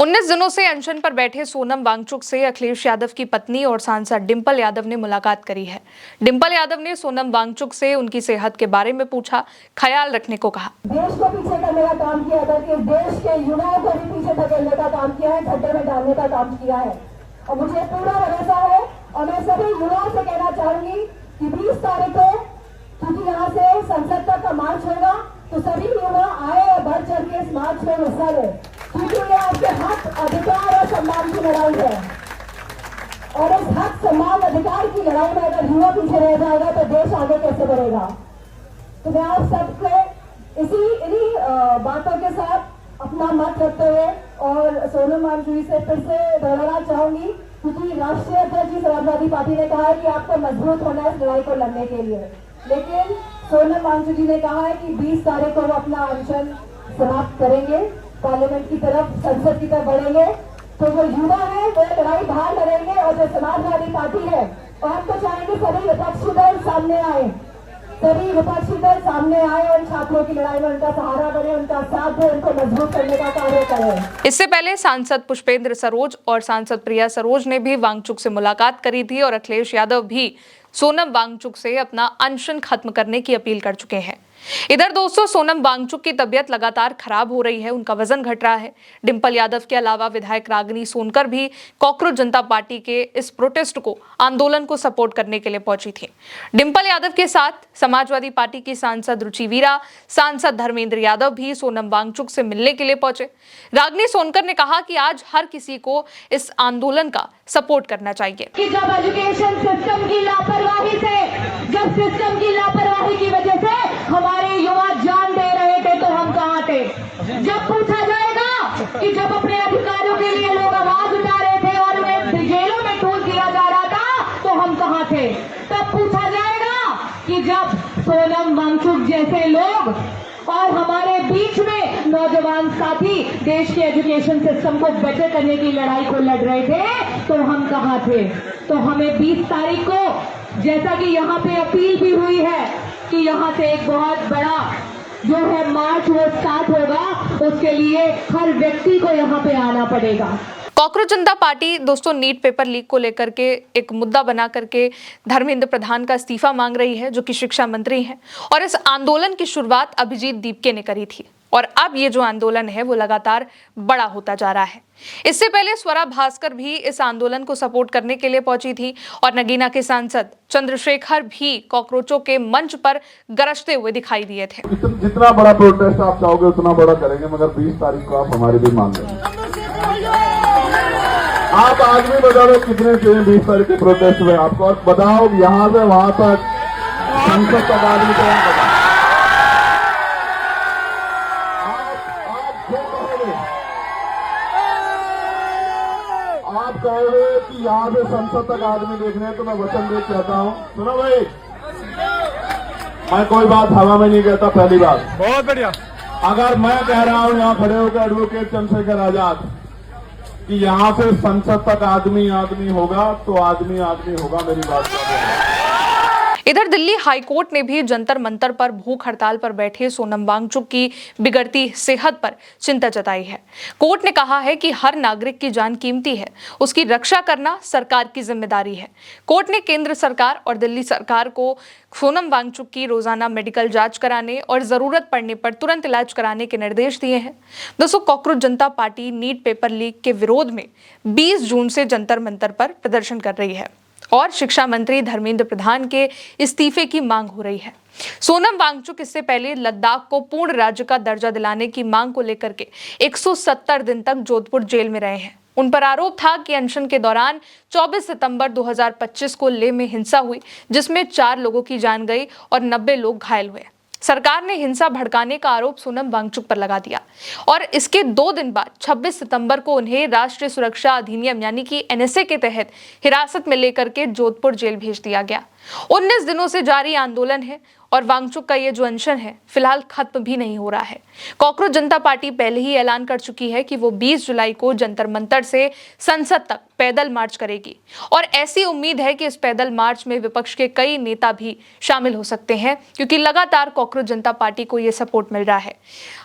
19 दिनों से अनशन पर बैठे सोनम वांगचुक से अखिलेश यादव की पत्नी और सांसद डिंपल यादव ने मुलाकात करी है। डिंपल यादव ने सोनम वांगचुक से उनकी सेहत के बारे में पूछा, ख्याल रखने को कहा। देश को पीछे करने का काम किया था कि देश के युवाओं को भी पीछे धकेलने का काम किया है, गड्ढे में डालने का काम किया है। और मुझे पूरा भरोसा है और मैं सभी युवाओं से कहना चाहूंगी कि 20 तारीख को क्योंकि यहाँ से संसद तक का मार्च होगा, तो सभी युवा आए और बढ़ चढ़ के इस मार्च में हिस्सा ले, क्योंकि ये आपके हक, अधिकार और सम्मान की लड़ाई है। और इस हक, सम्मान, अधिकार की लड़ाई में अगर युवा पीछे रह जाएगा तो देश आगे कैसे बढ़ेगा। तो मैं आप सबसे इन्हीं बातों के साथ अपना मत रखते हुए और सोनम वांगचुक जी से फिर से दोहराना चाहूंगी, क्योंकि राष्ट्रीय अध्यक्ष जी समाजवादी पार्टी ने कहा है कि आपको मजबूत होना है इस लड़ाई को लड़ने के लिए, लेकिन सोनम वांगचुक जी ने कहा है कि 20 तारीख को वो अपना अनशन समाप्त करेंगे, पार्लियामेंट की तरफ, संसद की तरफ बढ़ेंगे। तो जो युवा है वो लड़ाई बाहर लड़ेंगे और जो समाजवादी पार्टी है, और हम तो चाहेंगे सभी विपक्षी दल सामने आए, सभी विपक्षी दल सामने आए और छात्रों की लड़ाई में उनका सहारा बने, उनका साथ दे, उनको मजबूत करने का कार्य करें। इससे पहले सांसद पुष्पेंद्र सरोज और सांसद प्रिया सरोज ने भी वांगचुक से मुलाकात करी थी और अखिलेश यादव भी सोनम वांगचुक से अपना अनशन खत्म करने की अपील कर चुके हैं। इधर दोस्तों, सोनम वांगचुक की तबीयत लगातार खराब हो रही है, उनका वजन घट रहा है। डिंपल यादव के अलावा विधायक रागिनी सोनकर भी कॉकरोच जनता पार्टी के इस प्रोटेस्ट को, आंदोलन को सपोर्ट करने के लिए पहुंची थी। डिंपल यादव के साथ समाजवादी पार्टी की सांसद रुचि वीरा, सांसद धर्मेंद्र यादव भी सोनम वांगचुक से मिलने के लिए पहुंचे। रागिनी सोनकर ने कहा कि आज हर किसी को इस आंदोलन का सपोर्ट करना चाहिए। कि जब एजुकेशन सिस्टम की लापरवाही से, जब सिस्टम की लापरवाही की वजह से हमारे युवा जान दे रहे थे, तो हम कहाँ थे। जब पूछा जाएगा कि जब अपने अधिकारों के लिए लोग आवाज उठा रहे थे और उन्हें जेलों में ठूस दिया जा रहा था, तो हम कहाँ थे। तब पूछा जाएगा कि जब सोनम वांगचुक जैसे लोग और हमारे बीच में नौजवान साथी देश के एजुकेशन सिस्टम को बेटर करने की लड़ाई को लड़ रहे थे, तो हम कहाँ थे। तो हमें 20 तारीख को, जैसा कि यहाँ पे अपील भी हुई है कि यहाँ से एक बहुत बड़ा जो है मार्च वो स्टार्ट होगा, उसके लिए हर व्यक्ति को यहाँ पे आना पड़ेगा। कॉकरोच जनता पार्टी दोस्तों नीट पेपर लीक को लेकर के एक मुद्दा बना करके धर्मेंद्र प्रधान का इस्तीफा मांग रही है, जो कि शिक्षा मंत्री हैं, और इस आंदोलन की शुरुआत अभिजीत दीपके ने करी थी और अब ये जो आंदोलन है वो लगातार बड़ा होता जा रहा है। इससे पहले स्वरा भास्कर भी इस आंदोलन को सपोर्ट करने के लिए पहुंची थी और नगीना के सांसद चंद्रशेखर भी कॉकरोचों के मंच पर गरजते हुए दिखाई दिए थे। जितना बड़ा प्रोटेस्ट आप चाहोगे उतना बड़ा करेंगे, मगर 20 तारीख को आप हमारी भी मांग लेंगे। आप आज भी बता दो कितने चाहिए 20 तारीख के प्रोटेस्ट में आपको, और बताओ यहाँ से वहां तक संसद तक आदमी को बताओ। आप कहोगे कि यहाँ से संसद तक आदमी देखने हैं, तो मैं वचन दे चाहता हूँ। सुनो भाई, मैं कोई बात हवा में नहीं कहता। पहली बात, बहुत बढ़िया। अगर मैं कह रहा हूँ यहाँ खड़े होकर एडवोकेट चंद्रशेखर आजाद कि यहाँ से संसद तक आदमी होगा, तो आदमी होगा, मेरी बात सुनो। इधर दिल्ली हाईकोर्ट ने भी जंतर मंतर पर भूख हड़ताल पर बैठे सोनम वांगचुक की बिगड़ती सेहत पर चिंता जताई है। कोर्ट ने कहा है कि हर नागरिक की जान कीमती है, उसकी रक्षा करना सरकार की जिम्मेदारी है। कोर्ट ने केंद्र सरकार और दिल्ली सरकार को सोनम वांगचुक की रोजाना मेडिकल जांच कराने और जरूरत पड़ने पर तुरंत इलाज कराने के निर्देश दिए हैं। दोस्तों, कॉकरोच जनता पार्टी नीट पेपर लीक के विरोध में 20 जून से जंतर मंतर पर प्रदर्शन कर रही है और शिक्षा मंत्री धर्मेंद्र प्रधान के इस्तीफे की मांग हो रही है। सोनम वांगचुक इससे पहले लद्दाख को पूर्ण राज्य का दर्जा दिलाने की मांग को लेकर के 170 दिन तक जोधपुर जेल में रहे हैं। उन पर आरोप था कि अनशन के दौरान 24 सितंबर 2025 को लेह में हिंसा हुई, जिसमें 4 लोगों की जान गई और 90 लोग घायल हुए। सरकार ने हिंसा भड़काने का आरोप सोनम वांगचुक पर लगा दिया और इसके 2 दिन बाद 26 सितंबर को उन्हें राष्ट्रीय सुरक्षा अधिनियम यानी कि एनएसए के तहत हिरासत में लेकर के जोधपुर जेल भेज दिया गया। 19 दिनों से जारी आंदोलन है और वांगचुक का ये जो अनशन है फिलहाल खत्म भी नहीं हो रहा है। कॉकरोच जनता पार्टी पहले ही ऐलान कर चुकी है कि वो 20 जुलाई को जंतर मंतर से संसद तक पैदल मार्च करेगी और ऐसी उम्मीद है कि इस पैदल मार्च में विपक्ष के कई नेता भी शामिल हो सकते हैं, क्योंकि लगातार कॉकरोच जनता पार्टी को ये सपोर्ट मिल रहा है।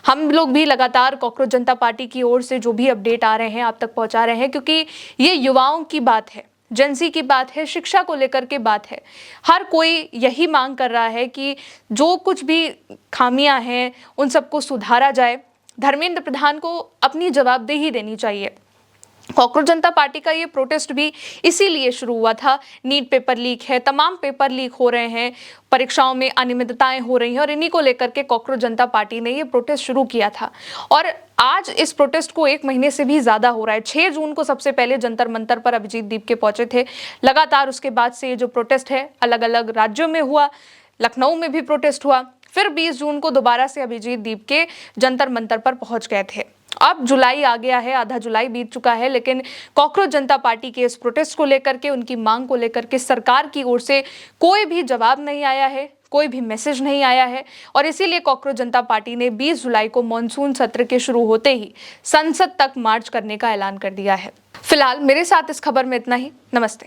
हम लोग भी लगातार कॉकरोच जनता पार्टी की ओर से जो भी अपडेट आ रहे हैं आप तक पहुंचा रहे हैं, क्योंकि ये युवाओं की बात है, जेंजी की बात है, शिक्षा को लेकर के बात है। हर कोई यही मांग कर रहा है कि जो कुछ भी खामियां हैं उन सबको सुधारा जाए। धर्मेंद्र प्रधान को अपनी जवाबदेही देनी चाहिए। कॉकरोच जनता पार्टी का ये प्रोटेस्ट भी इसीलिए शुरू हुआ था। नीट पेपर लीक है, तमाम पेपर लीक हो रहे हैं, परीक्षाओं में अनियमितताएं हो रही हैं और इन्हीं को लेकर के कॉकरोच जनता पार्टी ने ये प्रोटेस्ट शुरू किया था। और आज इस प्रोटेस्ट को 1 महीने से भी ज्यादा हो रहा है। 6 जून को सबसे पहले जंतर मंतर पर अभिजीत दीपके पहुंचे थे। लगातार उसके बाद से ये जो प्रोटेस्ट है अलग अलग राज्यों में हुआ, लखनऊ में भी प्रोटेस्ट हुआ, फिर 20 जून को दोबारा से अभिजीत दीपके जंतर मंतर पर पहुंच गए थे। अब जुलाई आ गया है, आधा जुलाई बीत चुका है, लेकिन कॉकरोच जनता पार्टी के इस प्रोटेस्ट को लेकर के, उनकी मांग को लेकर के सरकार की ओर से कोई भी जवाब नहीं आया है, कोई भी मैसेज नहीं आया है। और इसीलिए कॉकरोच जनता पार्टी ने 20 जुलाई को मॉनसून सत्र के शुरू होते ही संसद तक मार्च करने का ऐलान कर दिया है। फिलहाल मेरे साथ इस खबर में इतना ही। नमस्ते।